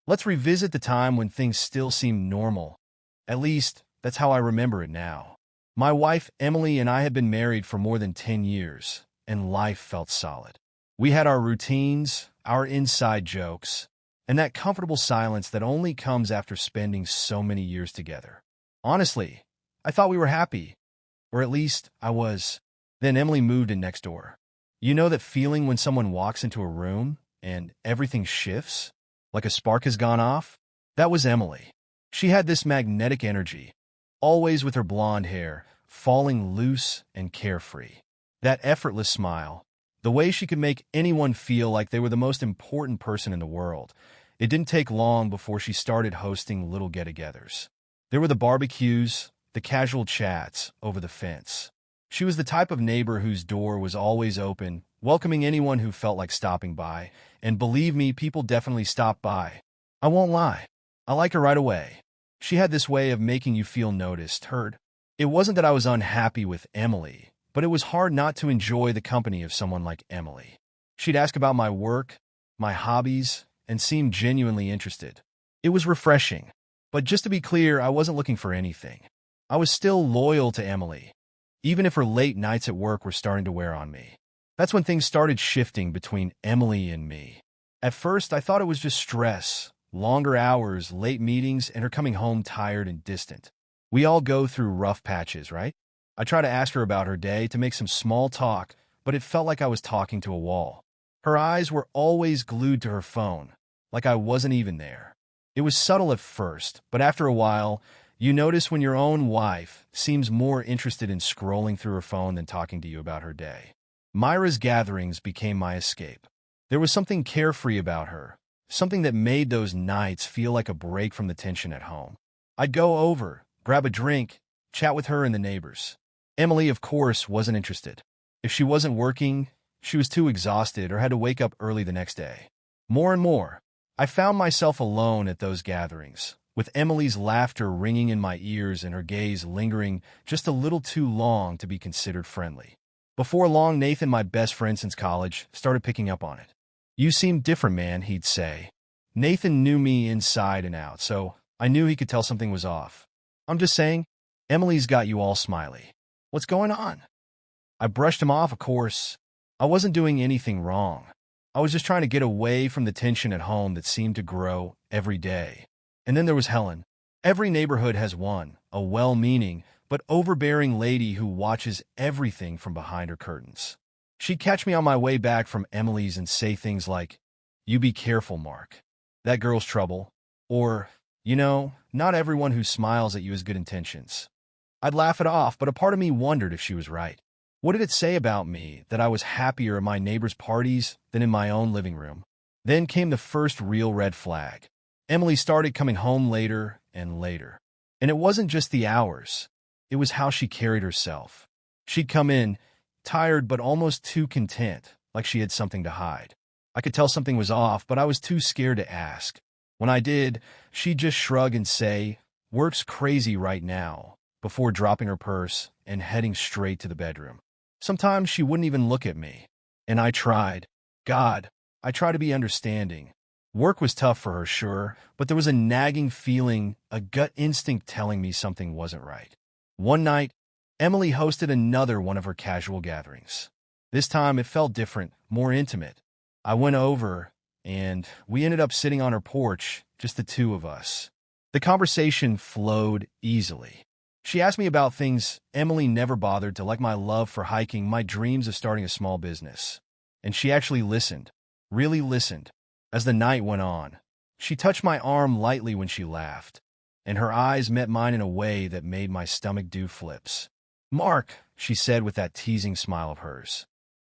Let's revisit the time when things still seemed normal. At least, that's how I remember it now. My wife, Emily, and I had been married for more than 10 years, and life felt solid. We had our routines, our inside jokes, and that comfortable silence that only comes after spending so many years together. Honestly, I thought we were happy, or at least I was. Then Emily moved in next door. You know that feeling when someone walks into a room and everything shifts? Like a spark has gone off? That was Emily. She had this magnetic energy, always with her blonde hair, falling loose and carefree. That effortless smile, the way she could make anyone feel like they were the most important person in the world. It didn't take long before she started hosting little get-togethers. There were the barbecues, the casual chats over the fence. She was the type of neighbor whose door was always open, welcoming anyone who felt like stopping by. And believe me, people definitely stopped by. I won't lie. I liked her right away. She had this way of making you feel noticed, heard. It wasn't that I was unhappy with Emily, but it was hard not to enjoy the company of someone like Emily. She'd ask about my work, my hobbies, and seemed genuinely interested. It was refreshing. But just to be clear, I wasn't looking for anything. I was still loyal to Emily, even if her late nights at work were starting to wear on me. That's when things started shifting between Emily and me. At first, I thought it was just stress, longer hours, late meetings, and her coming home tired and distant. We all go through rough patches, right? I tried to ask her about her day to make some small talk, but it felt like I was talking to a wall. Her eyes were always glued to her phone, like I wasn't even there. It was subtle at first, but after a while, you notice when your own wife seems more interested in scrolling through her phone than talking to you about her day. Myra's gatherings became my escape. There was something carefree about her, something that made those nights feel like a break from the tension at home. I'd go over, grab a drink, chat with her and the neighbors. Emily, of course, wasn't interested. If she wasn't working, she was too exhausted or had to wake up early the next day. More and more, I found myself alone at those gatherings, with Emily's laughter ringing in my ears and her gaze lingering just a little too long to be considered friendly. Before long, Nathan, my best friend since college, started picking up on it. "You seem different, man," he'd say. Nathan knew me inside and out, so I knew he could tell something was off. "I'm just saying, Emily's got you all smiley. What's going on?" I brushed him off, of course. I wasn't doing anything wrong. I was just trying to get away from the tension at home that seemed to grow every day. And then there was Helen. Every neighborhood has one, a well-meaning but overbearing lady who watches everything from behind her curtains. She'd catch me on my way back from Emily's and say things like, "You be careful, Mark. That girl's trouble." Or, "Not everyone who smiles at you has good intentions." I'd laugh it off, but a part of me wondered if she was right. What did it say about me that I was happier at my neighbors' parties than in my own living room? Then came the first real red flag. Emily started coming home later and later. And it wasn't just the hours. It was how she carried herself. She'd come in, tired but almost too content, like she had something to hide. I could tell something was off, but I was too scared to ask. When I did, she'd just shrug and say, "Work's crazy right now," before dropping her purse and heading straight to the bedroom. Sometimes she wouldn't even look at me. And I tried. God, I tried to be understanding. Work was tough for her, sure, but there was a nagging feeling, a gut instinct telling me something wasn't right. One night, Emily hosted another one of her casual gatherings. This time it felt different, more intimate. I went over, and we ended up sitting on her porch, just the two of us. The conversation flowed easily. She asked me about things Emily never bothered to, like my love for hiking, my dreams of starting a small business. And she actually listened, really listened. As the night went on, she touched my arm lightly when she laughed, and her eyes met mine in a way that made my stomach do flips. "Mark," she said with that teasing smile of hers,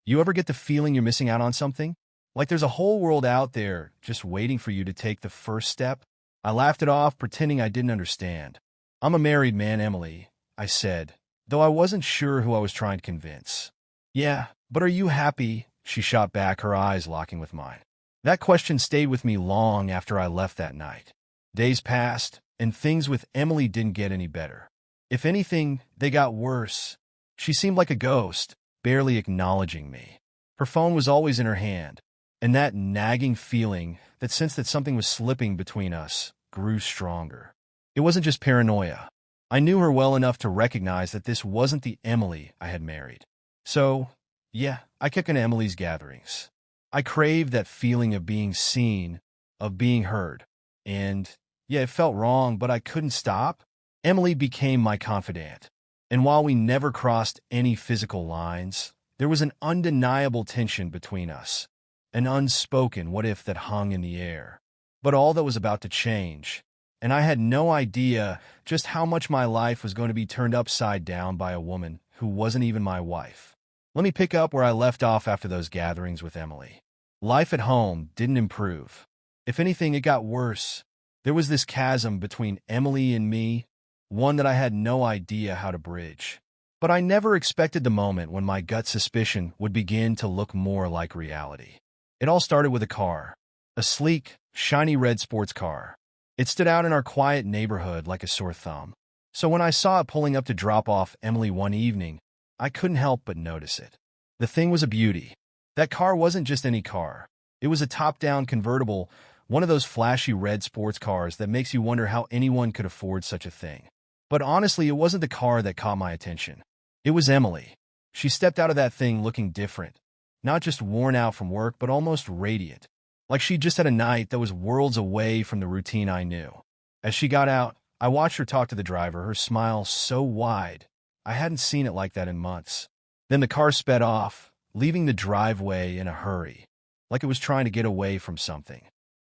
"you ever get the feeling you're missing out on something? Like there's a whole world out there just waiting for you to take the first step?" I laughed it off, pretending I didn't understand. "I'm a married man, Emily," I said, though I wasn't sure who I was trying to convince. "Yeah, but are you happy?" she shot back, her eyes locking with mine. That question stayed with me long after I left that night. Days passed, and things with Emily didn't get any better. If anything, they got worse. She seemed like a ghost, barely acknowledging me. Her phone was always in her hand, And that nagging feeling, that sense that something was slipping between us, grew stronger. It wasn't just paranoia. I knew her well enough to recognize that this wasn't the Emily I had married. So, yeah, I kept going to Emily's gatherings. I craved that feeling of being seen, of being heard. And, yeah, it felt wrong, but I couldn't stop. Emily became my confidant. And while we never crossed any physical lines, there was an undeniable tension between us, an unspoken what if that hung in the air. But all that was about to change, and I had no idea just how much my life was going to be turned upside down by a woman who wasn't even my wife. Let me pick up where I left off after those gatherings with Emily. Life at home didn't improve. If anything, it got worse. There was this chasm between Emily and me, one that I had no idea how to bridge. But I never expected the moment when my gut suspicion would begin to look more like reality. It all started with a car, a sleek, shiny red sports car. It stood out in our quiet neighborhood like a sore thumb. So when I saw it pulling up to drop off Emily one evening, I couldn't help but notice it. The thing was a beauty. That car wasn't just any car. It was a top-down convertible, one of those flashy red sports cars that makes you wonder how anyone could afford such a thing. But honestly, it wasn't the car that caught my attention. It was Emily. She stepped out of that thing looking different. Not just worn out from work, but almost radiant. Like she just had a night that was worlds away from the routine I knew. As she got out, I watched her talk to the driver, her smile so wide. I hadn't seen it like that in months. Then the car sped off, leaving the driveway in a hurry, like it was trying to get away from something.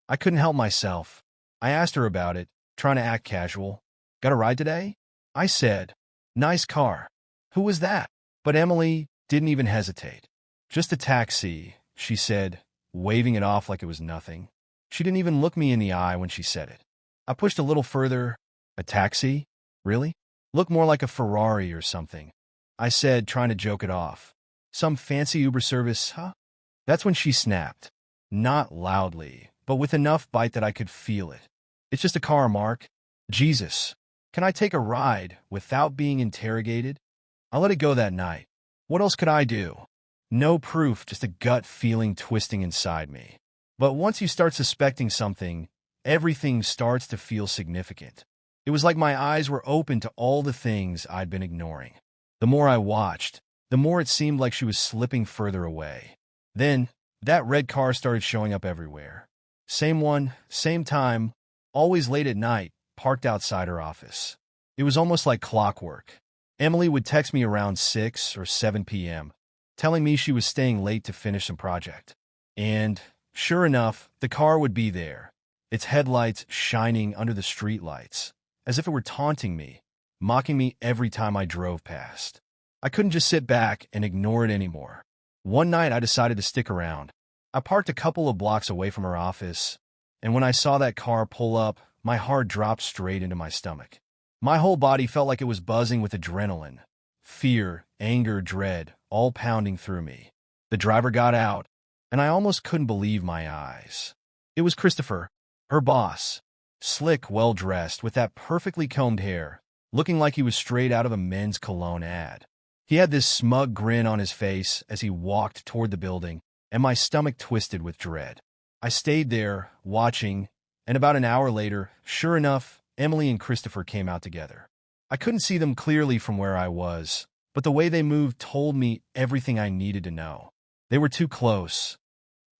I couldn't help myself. I asked her about it, trying to act casual. "Got a ride today?" I said. "Nice car." "Who was that?" But Emily didn't even hesitate. "Just a taxi," she said, waving it off like it was nothing. She didn't even look me in the eye when she said it. I pushed a little further. "A taxi? Really? Look more like a Ferrari or something," I said, trying to joke it off. "Some fancy Uber service, huh?" That's when she snapped. Not loudly, but with enough bite that I could feel it. "It's just a car, Mark." Jesus. Can I take a ride without being interrogated? I let it go that night. What else could I do? No proof, just a gut feeling twisting inside me. But once you start suspecting something, everything starts to feel significant. It was like my eyes were open to all the things I'd been ignoring. The more I watched, the more it seemed like she was slipping further away. Then, that red car started showing up everywhere. Same one, same time, always late at night, parked outside her office. It was almost like clockwork. Emily would text me around 6 or 7 p.m., telling me she was staying late to finish some project. And, sure enough, the car would be there, its headlights shining under the streetlights, as if it were taunting me, mocking me every time I drove past. I couldn't just sit back and ignore it anymore. One night I decided to stick around. I parked a couple of blocks away from her office, and when I saw that car pull up, my heart dropped straight into my stomach. My whole body felt like it was buzzing with adrenaline. Fear, anger, dread, all pounding through me. The driver got out, and I almost couldn't believe my eyes. It was Christopher, her boss. Slick, well-dressed, with that perfectly combed hair, looking like he was straight out of a men's cologne ad. He had this smug grin on his face as he walked toward the building, and my stomach twisted with dread. I stayed there, watching, and about an hour later, sure enough, Emily and Christopher came out together. I couldn't see them clearly from where I was, but the way they moved told me everything I needed to know. They were too close.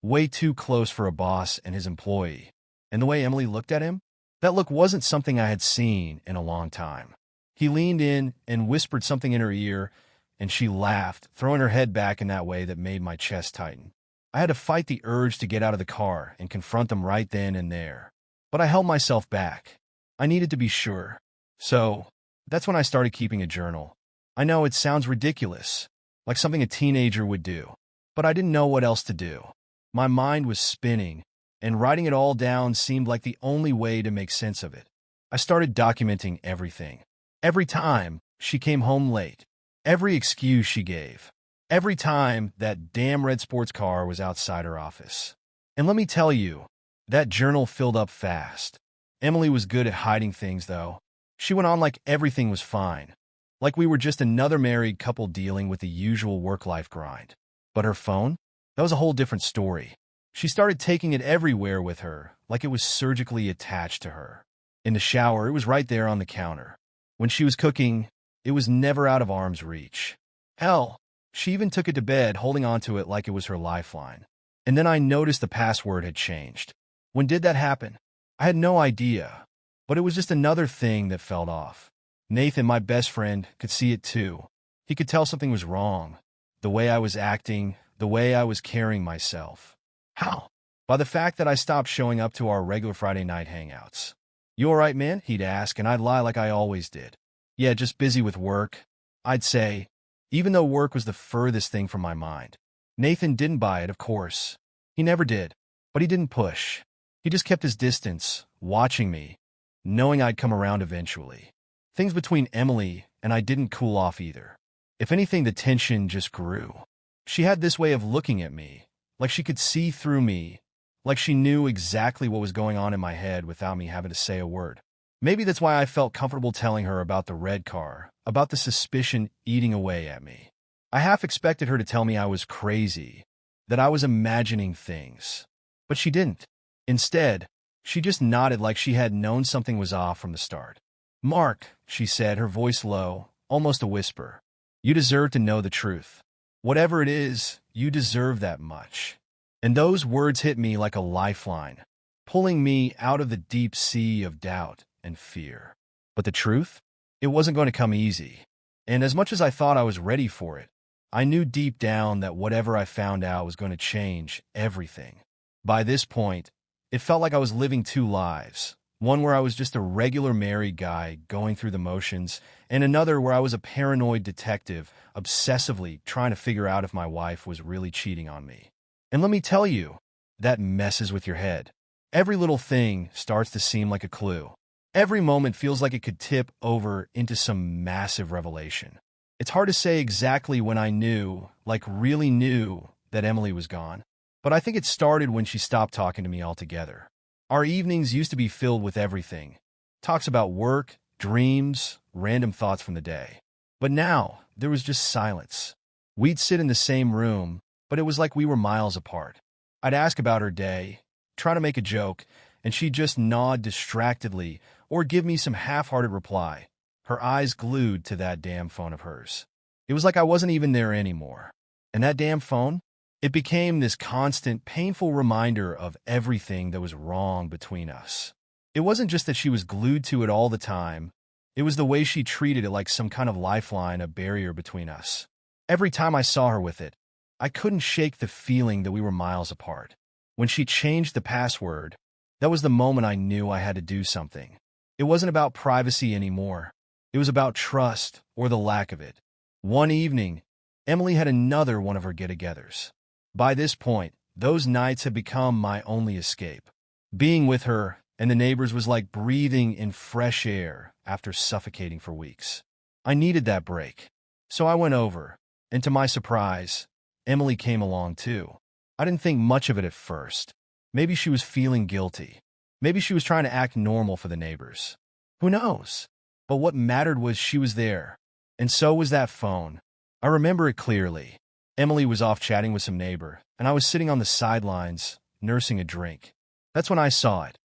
Way too close for a boss and his employee. And the way Emily looked at him? That look wasn't something I had seen in a long time. He leaned in and whispered something in her ear, and she laughed, throwing her head back in that way that made my chest tighten. I had to fight the urge to get out of the car and confront them right then and there. But I held myself back. I needed to be sure. So, that's when I started keeping a journal. I know it sounds ridiculous, like something a teenager would do, but I didn't know what else to do. My mind was spinning, and writing it all down seemed like the only way to make sense of it. I started documenting everything. Every time she came home late, every excuse she gave, every time that damn red sports car was outside her office. And let me tell you, that journal filled up fast. Emily was good at hiding things, though. She went on like everything was fine, like we were just another married couple dealing with the usual work-life grind. But her phone? That was a whole different story. She started taking it everywhere with her, like it was surgically attached to her. In the shower, it was right there on the counter. When she was cooking, it was never out of arm's reach. Hell, she even took it to bed, holding onto it like it was her lifeline. And then I noticed the password had changed. When did that happen? I had no idea, but it was just another thing that felt off. Nathan, my best friend, could see it too. He could tell something was wrong. The way I was acting, the way I was carrying myself. How? By the fact that I stopped showing up to our regular Friday night hangouts. "You all right, man?" he'd ask, and I'd lie like I always did. "Yeah, just busy with work," I'd say, even though work was the furthest thing from my mind. Nathan didn't buy it, of course. He never did, but he didn't push. He just kept his distance, watching me, knowing I'd come around eventually. Things between Emily and I didn't cool off either. If anything, the tension just grew. She had this way of looking at me, like she could see through me, like she knew exactly what was going on in my head without me having to say a word. Maybe that's why I felt comfortable telling her about the red car, about the suspicion eating away at me. I half expected her to tell me I was crazy, that I was imagining things. But she didn't. Instead, she just nodded like she had known something was off from the start. "Mark," she said, her voice low, almost a whisper, "you deserve to know the truth. Whatever it is, you deserve that much." And those words hit me like a lifeline, pulling me out of the deep sea of doubt and fear. But the truth? It wasn't going to come easy. And as much as I thought I was ready for it, I knew deep down that whatever I found out was going to change everything. By this point, it felt like I was living two lives. One where I was just a regular married guy going through the motions, and another where I was a paranoid detective obsessively trying to figure out if my wife was really cheating on me. And let me tell you, that messes with your head. Every little thing starts to seem like a clue. Every moment feels like it could tip over into some massive revelation. It's hard to say exactly when I knew, like really knew, that Emily was gone. But I think it started when she stopped talking to me altogether. Our evenings used to be filled with everything. Talks about work, dreams, random thoughts from the day. But now, there was just silence. We'd sit in the same room, but it was like we were miles apart. I'd ask about her day, try to make a joke, and she'd just nod distractedly or give me some half-hearted reply, her eyes glued to that damn phone of hers. It was like I wasn't even there anymore. And that damn phone? It became this constant, painful reminder of everything that was wrong between us. It wasn't just that she was glued to it all the time. It was the way she treated it like some kind of lifeline, a barrier between us. Every time I saw her with it, I couldn't shake the feeling that we were miles apart. When she changed the password, that was the moment I knew I had to do something. It wasn't about privacy anymore. It was about trust, or the lack of it. One evening, Emily had another one of her get-togethers. By this point, those nights had become my only escape. Being with her and the neighbors was like breathing in fresh air after suffocating for weeks. I needed that break. So I went over, and to my surprise, Emily came along too. I didn't think much of it at first. Maybe she was feeling guilty. Maybe she was trying to act normal for the neighbors. Who knows? But what mattered was she was there. And so was that phone. I remember it clearly. Emily was off chatting with some neighbor, and I was sitting on the sidelines, nursing a drink. That's when I saw it.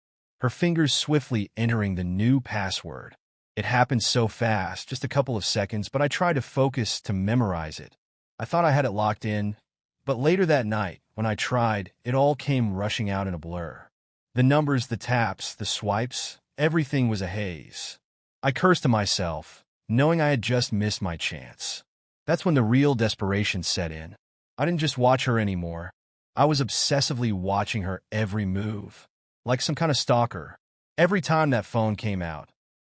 Her fingers swiftly entering the new password. It happened so fast, just a couple of seconds, but I tried to focus to memorize it. I thought I had it locked in, but later that night, when I tried, it all came rushing out in a blur. The numbers, the taps, the swipes, everything was a haze. I cursed to myself, knowing I had just missed my chance. That's when the real desperation set in. I didn't just watch her anymore. I was obsessively watching her every move, like some kind of stalker. Every time that phone came out,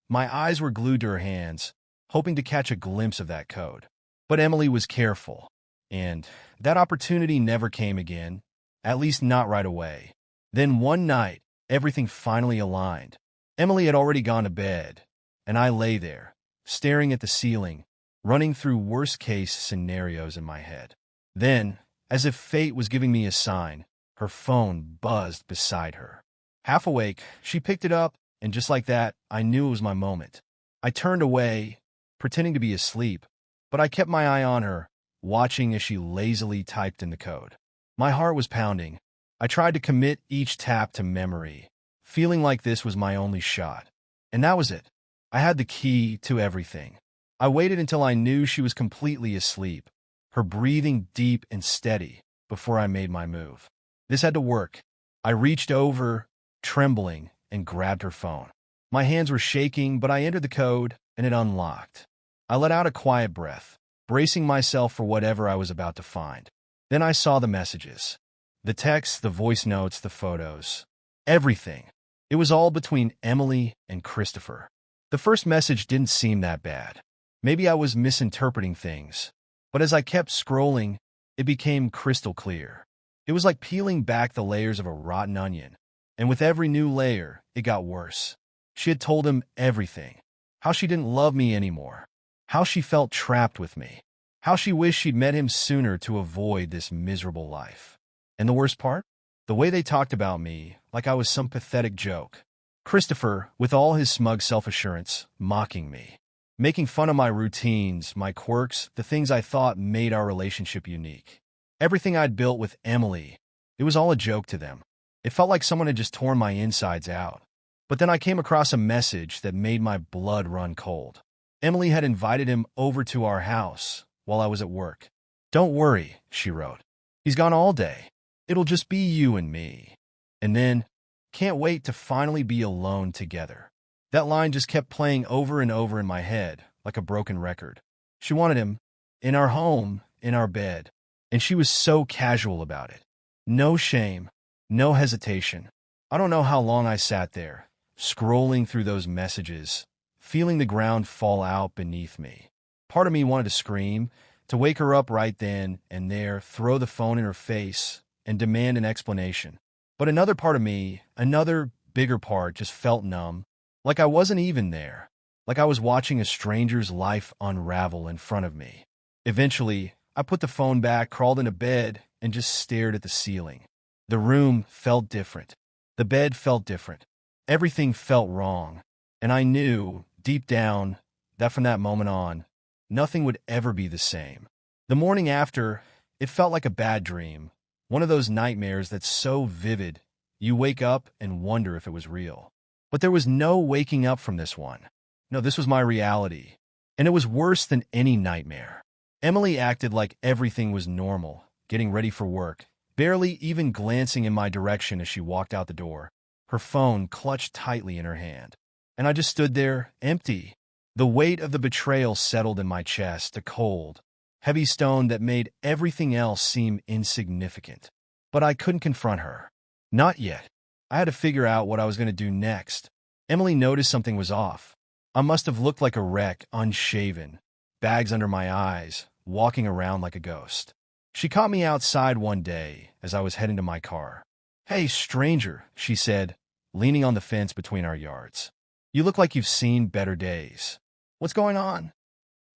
my eyes were glued to her hands, hoping to catch a glimpse of that code. But Emily was careful, and that opportunity never came again, at least not right away. Then one night, everything finally aligned. Emily had already gone to bed, and I lay there, staring at the ceiling, running through worst-case scenarios in my head. Then, as if fate was giving me a sign, her phone buzzed beside her. Half awake, she picked it up, and just like that, I knew it was my moment. I turned away, pretending to be asleep, but I kept my eye on her, watching as she lazily typed in the code. My heart was pounding. I tried to commit each tap to memory, feeling like this was my only shot. And that was it. I had the key to everything. I waited until I knew she was completely asleep, her breathing deep and steady, before I made my move. This had to work. I reached over, trembling, and grabbed her phone. My hands were shaking, but I entered the code, and it unlocked. I let out a quiet breath, bracing myself for whatever I was about to find. Then I saw the messages. The texts, the voice notes, the photos. Everything. It was all between Emily and Christopher. The first message didn't seem that bad. Maybe I was misinterpreting things. But as I kept scrolling, it became crystal clear. It was like peeling back the layers of a rotten onion. And with every new layer, it got worse. She had told him everything. How she didn't love me anymore. How she felt trapped with me. How she wished she'd met him sooner to avoid this miserable life. And the worst part? The way they talked about me, like I was some pathetic joke. Christopher, with all his smug self-assurance, mocking me. Making fun of my routines, my quirks, the things I thought made our relationship unique. Everything I'd built with Emily, it was all a joke to them. It felt like someone had just torn my insides out. But then I came across a message that made my blood run cold. Emily had invited him over to our house while I was at work. "Don't worry," she wrote. "He's gone all day. It'll just be you and me." And then, "Can't wait to finally be alone together." That line just kept playing over and over in my head, like a broken record. She wanted him in our home, in our bed, and she was so casual about it. No shame, no hesitation. I don't know how long I sat there, scrolling through those messages, feeling the ground fall out beneath me. Part of me wanted to scream, to wake her up right then and there, throw the phone in her face, and demand an explanation. But another part of me, another bigger part, just felt numb, like I wasn't even there, like I was watching a stranger's life unravel in front of me. Eventually, I put the phone back, crawled into bed, and just stared at the ceiling. The room felt different. The bed felt different. Everything felt wrong. And I knew, deep down, that from that moment on, nothing would ever be the same. The morning after, it felt like a bad dream. One of those nightmares that's so vivid, you wake up and wonder if it was real. But there was no waking up from this one. No, this was my reality. And it was worse than any nightmare. Emily acted like everything was normal, getting ready for work, barely even glancing in my direction as she walked out the door, her phone clutched tightly in her hand. And I just stood there, empty. The weight of the betrayal settled in my chest, a cold, heavy stone that made everything else seem insignificant. But I couldn't confront her. Not yet. I had to figure out what I was going to do next. Emily noticed something was off. I must have looked like a wreck, unshaven, bags under my eyes, walking around like a ghost. She caught me outside one day as I was heading to my car. "Hey, stranger," she said, leaning on the fence between our yards. "You look like you've seen better days. What's going on?"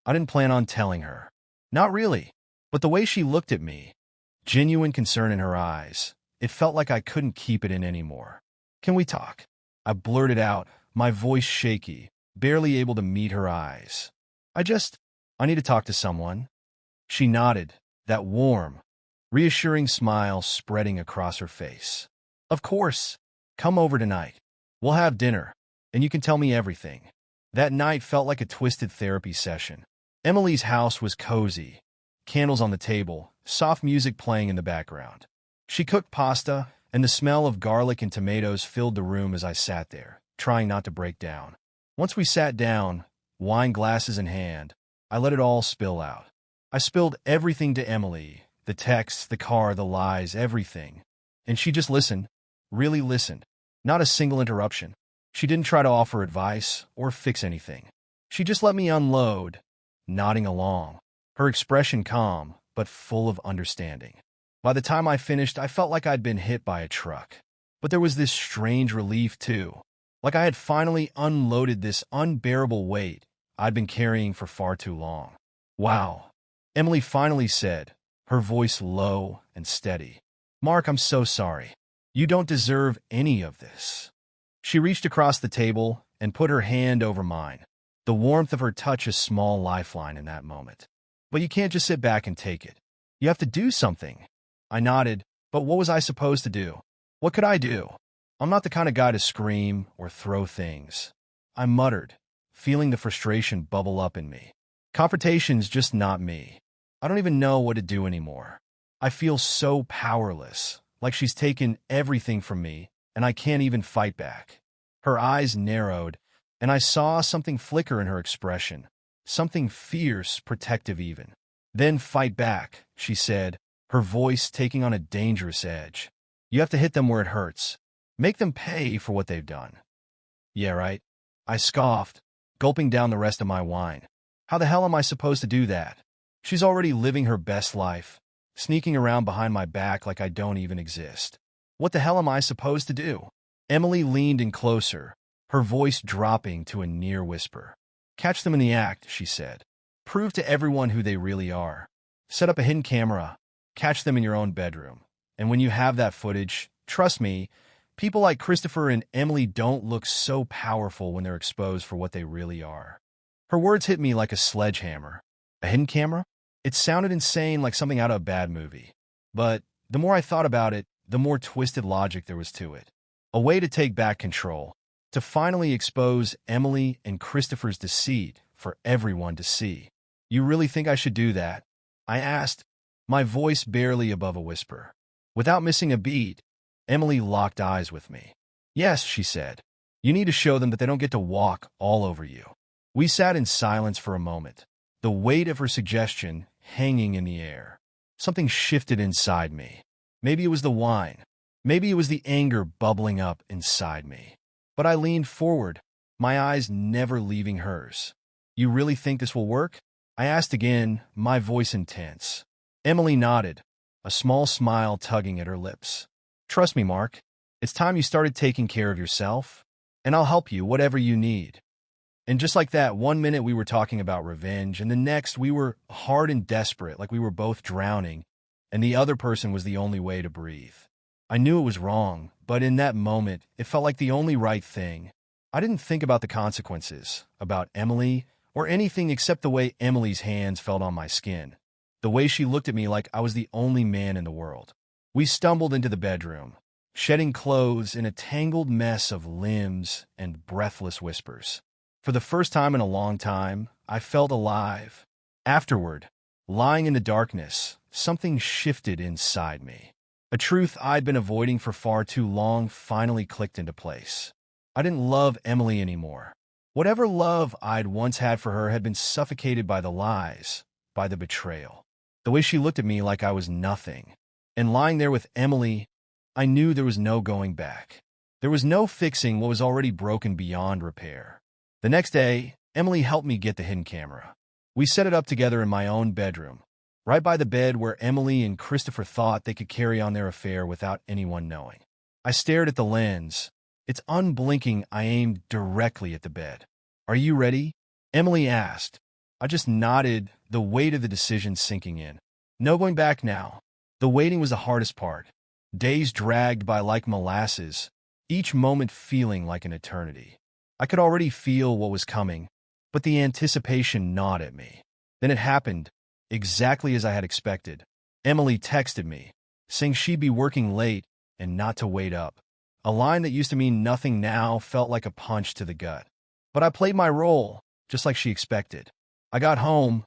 I didn't plan on telling her. Not really. But the way she looked at me, genuine concern in her eyes, it felt like I couldn't keep it in anymore. "Can we talk?" I blurted out, my voice shaky, barely able to meet her eyes. I need to talk to someone." She nodded, that warm, reassuring smile spreading across her face. "Of course. Come over tonight. We'll have dinner, and you can tell me everything." That night felt like a twisted therapy session. Emily's house was cozy, candles on the table, soft music playing in the background. She cooked pasta, and the smell of garlic and tomatoes filled the room as I sat there, trying not to break down. Once we sat down, wine glasses in hand, I let it all spill out. I spilled everything to Emily, the texts, the car, the lies, everything. And she just listened, really listened. Not a single interruption. She didn't try to offer advice or fix anything. She just let me unload, nodding along, her expression calm, but full of understanding. By the time I finished, I felt like I'd been hit by a truck. But there was this strange relief, too. Like I had finally unloaded this unbearable weight I'd been carrying for far too long. "Wow," Emily finally said, her voice low and steady. "Mark, I'm so sorry. You don't deserve any of this." She reached across the table and put her hand over mine, the warmth of her touch a small lifeline in that moment. "But you can't just sit back and take it. You have to do something." I nodded, But what was I supposed to do? What could I do? I'm not the kind of guy to scream or throw things. I muttered, feeling the frustration bubble up in me. Confrontation's just not me. I don't even know what to do anymore. I feel so powerless, like she's taken everything from me, and I can't even fight back. Her eyes narrowed, and I saw something flicker in her expression, something fierce, protective even. Then fight back, she said, her voice taking on a dangerous edge. You have to hit them where it hurts. Make them pay for what they've done. Yeah, right. I scoffed, gulping down the rest of my wine. How the hell am I supposed to do that? She's already living her best life, sneaking around behind my back like I don't even exist. What the hell am I supposed to do? Emily leaned in closer, her voice dropping to a near whisper. Catch them in the act, she said. Prove to everyone who they really are. Set up a hidden camera. Catch them in your own bedroom. And when you have that footage, trust me, people like Christopher and Emily don't look so powerful when they're exposed for what they really are. Her words hit me like a sledgehammer. A hidden camera? It sounded insane, like something out of a bad movie. But the more I thought about it, the more twisted logic there was to it. A way to take back control, to finally expose Emily and Christopher's deceit for everyone to see. You really think I should do that? I asked, my voice barely above a whisper. Without missing a beat, Emily locked eyes with me. Yes, she said. You need to show them that they don't get to walk all over you. We sat in silence for a moment, the weight of her suggestion hanging in the air. Something shifted inside me. Maybe it was the wine. Maybe it was the anger bubbling up inside me. But I leaned forward, my eyes never leaving hers. You really think this will work? I asked again, my voice intense. Emily nodded, a small smile tugging at her lips. Trust me, Mark. It's time you started taking care of yourself, and I'll help you whatever you need. And just like that, 1 minute we were talking about revenge, and the next we were hard and desperate, like we were both drowning, and the other person was the only way to breathe. I knew it was wrong, but in that moment, it felt like the only right thing. I didn't think about the consequences, about Emily, or anything except the way Emily's hands felt on my skin, the way she looked at me like I was the only man in the world. We stumbled into the bedroom, shedding clothes in a tangled mess of limbs and breathless whispers. For the first time in a long time, I felt alive. Afterward, lying in the darkness, something shifted inside me. A truth I'd been avoiding for far too long finally clicked into place. I didn't love Emily anymore. Whatever love I'd once had for her had been suffocated by the lies, by the betrayal. The way she looked at me like I was nothing. And lying there with Emily, I knew there was no going back. There was no fixing what was already broken beyond repair. The next day, Emily helped me get the hidden camera. We set it up together in my own bedroom, right by the bed where Emily and Christopher thought they could carry on their affair without anyone knowing. I stared at the lens. It's unblinking. I aimed directly at the bed. Are you ready? Emily asked. I just nodded, the weight of the decision sinking in. No going back now. The waiting was the hardest part. Days dragged by like molasses, each moment feeling like an eternity. I could already feel what was coming, but the anticipation gnawed at me. Then it happened, exactly as I had expected. Emily texted me, saying she'd be working late and not to wait up. A line that used to mean nothing now felt like a punch to the gut. But I played my role, just like she expected. I got home,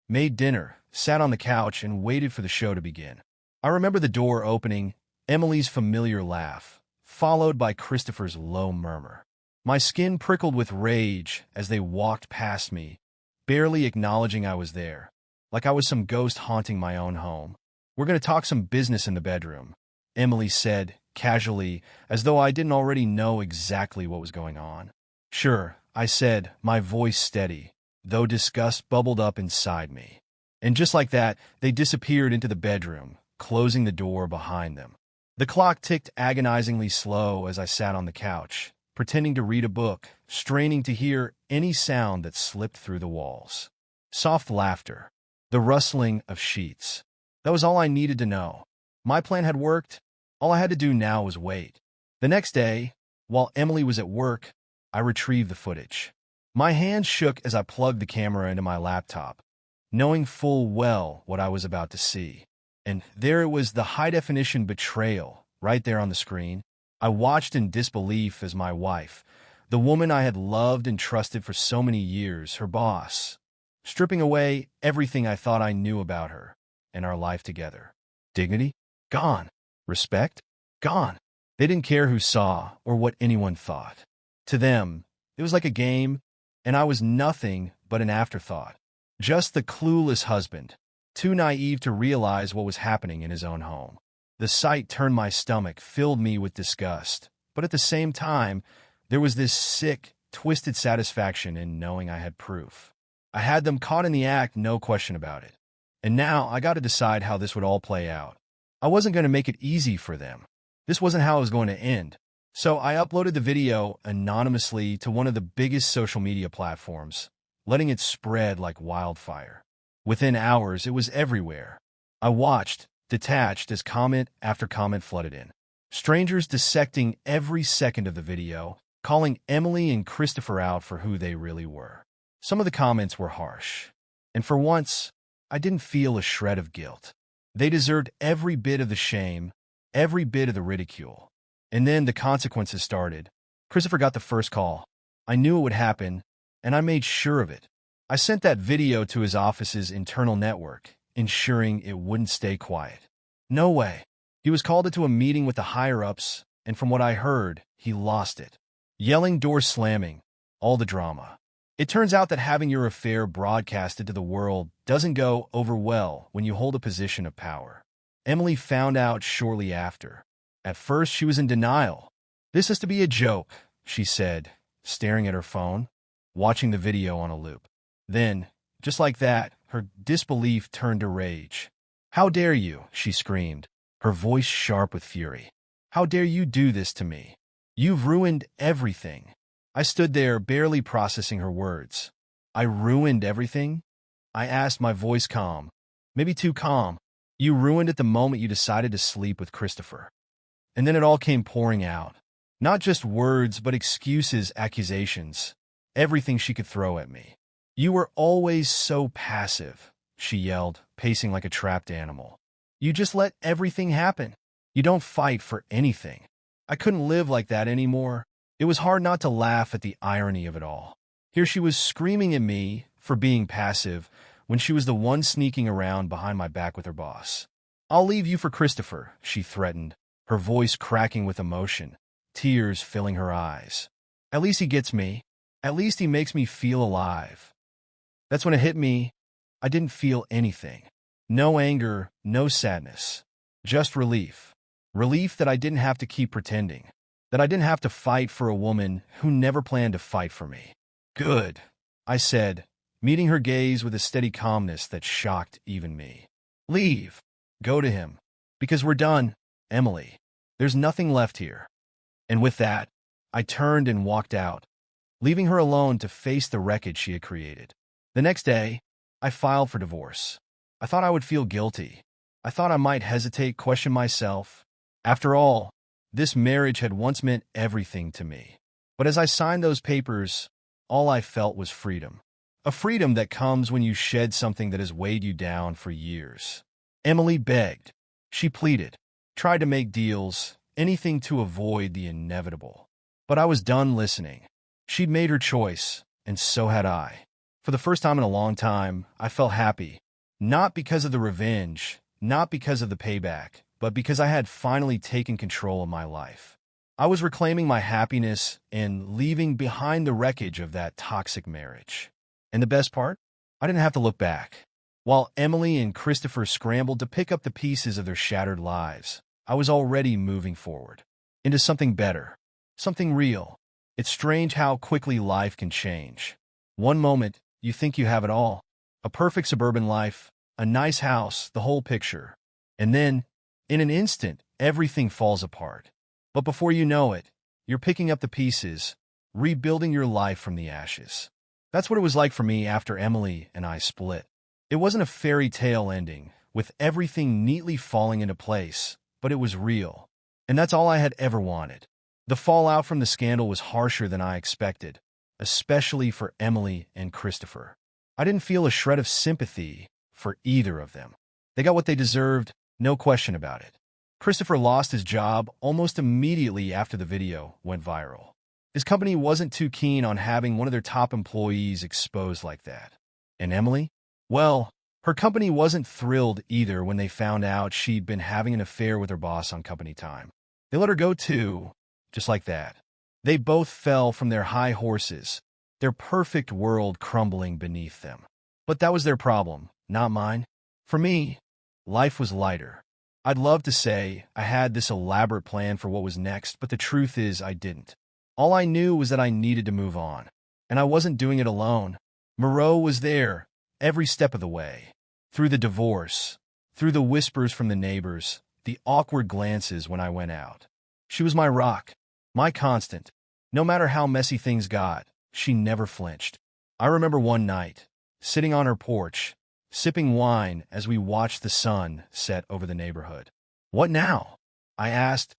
made dinner, sat on the couch, and waited for the show to begin. I remember the door opening, Emily's familiar laugh, followed by Christopher's low murmur. My skin prickled with rage as they walked past me, barely acknowledging I was there, like I was some ghost haunting my own home. We're going to talk some business in the bedroom, Emily said, casually, as though I didn't already know exactly what was going on. Sure, I said, my voice steady, though disgust bubbled up inside me. And just like that, they disappeared into the bedroom, closing the door behind them. The clock ticked agonizingly slow as I sat on the couch, pretending to read a book, straining to hear any sound that slipped through the walls. Soft laughter, the rustling of sheets. That was all I needed to know. My plan had worked. All I had to do now was wait. The next day, while Emily was at work, I retrieved the footage. My hands shook as I plugged the camera into my laptop, knowing full well what I was about to see. And there it was, the high-definition betrayal, right there on the screen. I watched in disbelief as my wife, the woman I had loved and trusted for so many years, her boss, stripping away everything I thought I knew about her and our life together. Dignity? Gone. Respect? Gone. They didn't care who saw or what anyone thought. To them, it was like a game, and I was nothing but an afterthought. Just the clueless husband, too naive to realize what was happening in his own home. The sight turned my stomach, filled me with disgust. But at the same time, there was this sick, twisted satisfaction in knowing I had proof. I had them caught in the act, no question about it. And now I got to decide how this would all play out. I wasn't going to make it easy for them. This wasn't how it was going to end. So I uploaded the video anonymously to one of the biggest social media platforms, letting it spread like wildfire. Within hours, it was everywhere. I watched, detached, as comment after comment flooded in. Strangers dissecting every second of the video, calling Emily and Christopher out for who they really were. Some of the comments were harsh. And for once, I didn't feel a shred of guilt. They deserved every bit of the shame, every bit of the ridicule. And then the consequences started. Christopher got the first call. I knew it would happen, and I made sure of it. I sent that video to his office's internal network, ensuring it wouldn't stay quiet. No way. He was called into a meeting with the higher-ups, and from what I heard, he lost it. Yelling, doors slamming, all the drama. It turns out that having your affair broadcasted to the world doesn't go over well when you hold a position of power. Emily found out shortly after. At first, she was in denial. "This has to be a joke," she said, staring at her phone, watching the video on a loop. Then, just like that, her disbelief turned to rage. "How dare you?" she screamed, her voice sharp with fury. "How dare you do this to me? You've ruined everything." I stood there, barely processing her words. "I ruined everything?" I asked, my voice calm, maybe too calm. "You ruined it the moment you decided to sleep with Christopher." And then it all came pouring out. Not just words, but excuses, accusations, everything she could throw at me. "You were always so passive," she yelled, pacing like a trapped animal. "You just let everything happen. You don't fight for anything." I couldn't live like that anymore. It was hard not to laugh at the irony of it all. Here she was screaming at me for being passive when she was the one sneaking around behind my back with her boss. "I'll leave you for Christopher," she threatened, her voice cracking with emotion, tears filling her eyes. "At least he gets me. At least he makes me feel alive." That's when it hit me. I didn't feel anything. No anger, no sadness. Just relief. Relief that I didn't have to keep pretending. That I didn't have to fight for a woman who never planned to fight for me. "Good," I said, meeting her gaze with a steady calmness that shocked even me. "Leave. Go to him. Because we're done, Emily. There's nothing left here." And with that, I turned and walked out, leaving her alone to face the wreckage she had created. The next day, I filed for divorce. I thought I would feel guilty. I thought I might hesitate, question myself. After all, this marriage had once meant everything to me. But as I signed those papers, all I felt was freedom. A freedom that comes when you shed something that has weighed you down for years. Emily begged. She pleaded, tried to make deals, anything to avoid the inevitable. But I was done listening. She'd made her choice, and so had I. For the first time in a long time, I felt happy. Not because of the revenge, not because of the payback, but because I had finally taken control of my life. I was reclaiming my happiness and leaving behind the wreckage of that toxic marriage. And the best part? I didn't have to look back. While Emily and Christopher scrambled to pick up the pieces of their shattered lives, I was already moving forward. Into something better. Something real. It's strange how quickly life can change. One moment, you think you have it all. A perfect suburban life, a nice house, the whole picture. And then, in an instant, everything falls apart. But before you know it, you're picking up the pieces, rebuilding your life from the ashes. That's what it was like for me after Emily and I split. It wasn't a fairy tale ending, with everything neatly falling into place, but it was real. And that's all I had ever wanted. The fallout from the scandal was harsher than I expected, especially for Emily and Christopher. I didn't feel a shred of sympathy for either of them. They got what they deserved, No question about it. Christopher lost his job almost immediately after the video went viral. His company wasn't too keen on having one of their top employees exposed like that. And Emily? Well, her company wasn't thrilled either when they found out she'd been having an affair with her boss on company time. They let her go too, just like that. They both fell from their high horses, their perfect world crumbling beneath them. But that was their problem, not mine. For me, life was lighter. I'd love to say I had this elaborate plan for what was next, but the truth is I didn't. All I knew was that I needed to move on, and I wasn't doing it alone. Moreau was there, every step of the way. Through the divorce, through the whispers from the neighbors, the awkward glances when I went out. She was my rock, my constant. No matter how messy things got, she never flinched. I remember one night, sitting on her porch, sipping wine as we watched the sun set over the neighborhood. "What now?" I asked,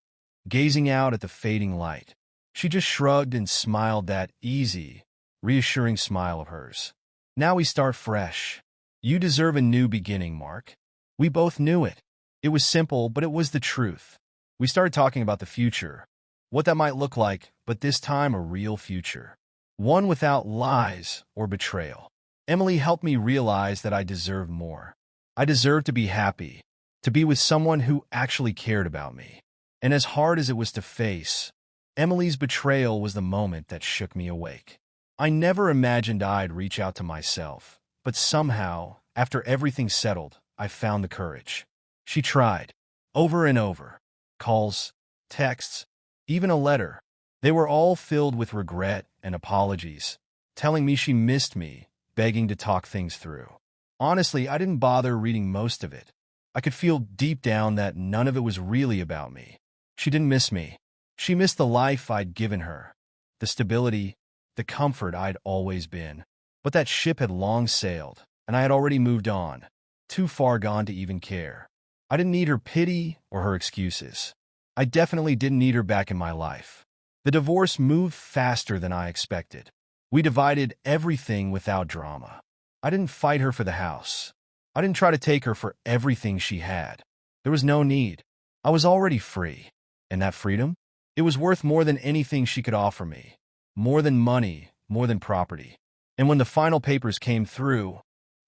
gazing out at the fading light. She just shrugged and smiled that easy, reassuring smile of hers. "Now we start fresh. You deserve a new beginning, Mark." We both knew it. It was simple, but it was the truth. We started talking about the future, what that might look like, but this time a real future. One without lies or betrayal. Emily helped me realize that I deserved more. I deserved to be happy, to be with someone who actually cared about me. And as hard as it was to face, Emily's betrayal was the moment that shook me awake. I never imagined I'd reach out to myself, but somehow, after everything settled, I found the courage. She tried, over and over. Calls, texts, even a letter. They were all filled with regret and apologies, telling me she missed me, begging to talk things through. Honestly, I didn't bother reading most of it. I could feel deep down that none of it was really about me. She didn't miss me. She missed the life I'd given her, the stability, the comfort I'd always been. But that ship had long sailed, and I had already moved on, too far gone to even care. I didn't need her pity or her excuses. I definitely didn't need her back in my life. The divorce moved faster than I expected. We divided everything without drama. I didn't fight her for the house. I didn't try to take her for everything she had. There was no need. I was already free. And that freedom? It was worth more than anything she could offer me. More than money, more than property. And when the final papers came through,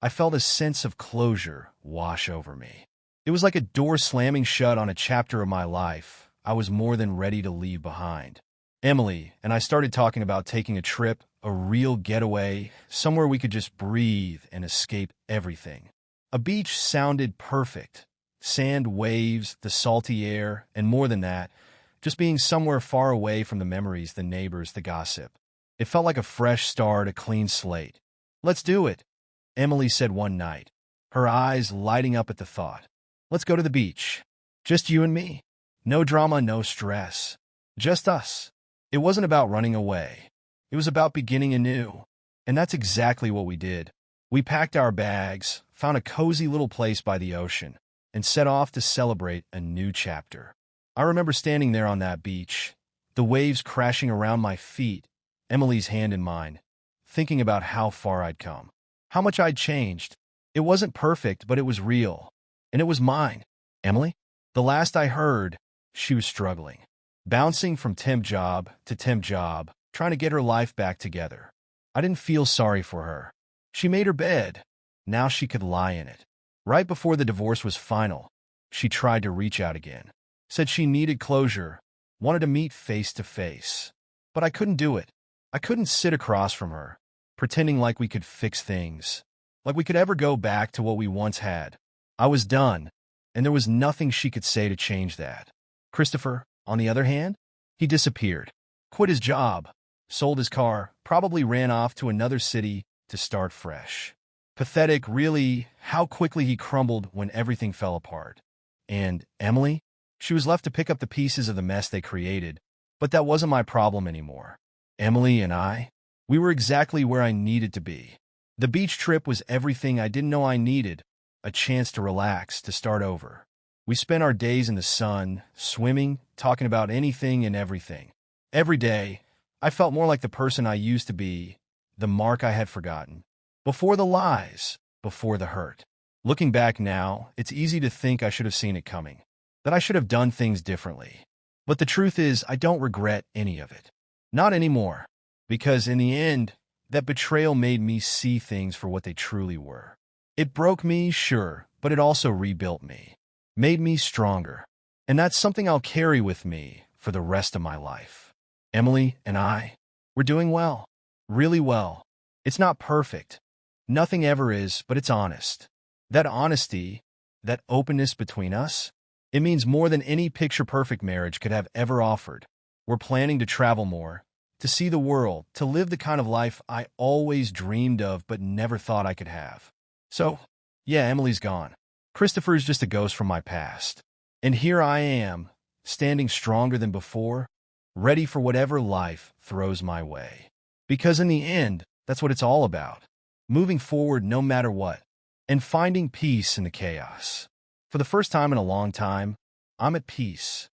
I felt a sense of closure wash over me. It was like a door slamming shut on a chapter of my life I was more than ready to leave behind. Emily and I started talking about taking a trip, a real getaway, somewhere we could just breathe and escape everything. A beach sounded perfect. Sand, waves, the salty air, and more than that, just being somewhere far away from the memories, the neighbors, the gossip. It felt like a fresh start, a clean slate. "Let's do it," Emily said one night, her eyes lighting up at the thought. "Let's go to the beach. Just you and me. No drama, no stress. Just us." It wasn't about running away. It was about beginning anew. And that's exactly what we did. We packed our bags, found a cozy little place by the ocean, and set off to celebrate a new chapter. I remember standing there on that beach, the waves crashing around my feet, Emily's hand in mine, thinking about how far I'd come, how much I'd changed. It wasn't perfect, but it was real. And it was mine. Emily? The last I heard, she was struggling, bouncing from temp job to temp job, trying to get her life back together. I didn't feel sorry for her. She made her bed. Now she could lie in it. Right before the divorce was final, she tried to reach out again. Said she needed closure, wanted to meet face to face. But I couldn't do it. I couldn't sit across from her, pretending like we could fix things, like we could ever go back to what we once had. I was done, and there was nothing she could say to change that. Christopher, on the other hand, he disappeared, quit his job, sold his car, probably ran off to another city to start fresh. Pathetic, really, how quickly he crumbled when everything fell apart. And Emily? She was left to pick up the pieces of the mess they created, but that wasn't my problem anymore. Emily and I, we were exactly where I needed to be. The beach trip was everything I didn't know I needed, a chance to relax, to start over. We spent our days in the sun, swimming, talking about anything and everything. Every day, I felt more like the person I used to be, the Mark I had forgotten. Before the lies, before the hurt. Looking back now, it's easy to think I should have seen it coming, that I should have done things differently. But the truth is, I don't regret any of it. Not anymore. Because in the end, that betrayal made me see things for what they truly were. It broke me, sure, but it also rebuilt me, made me stronger. And that's something I'll carry with me for the rest of my life. Emily and I, we're doing well. Really well. It's not perfect. Nothing ever is, but it's honest. That honesty, that openness between us, it means more than any picture-perfect marriage could have ever offered. We're planning to travel more, to see the world, to live the kind of life I always dreamed of but never thought I could have. So, yeah, Emily's gone. Christopher's just a ghost from my past. And here I am, standing stronger than before, ready for whatever life throws my way. Because in the end, that's what it's all about. Moving forward no matter what, and finding peace in the chaos. For the first time in a long time, I'm at peace.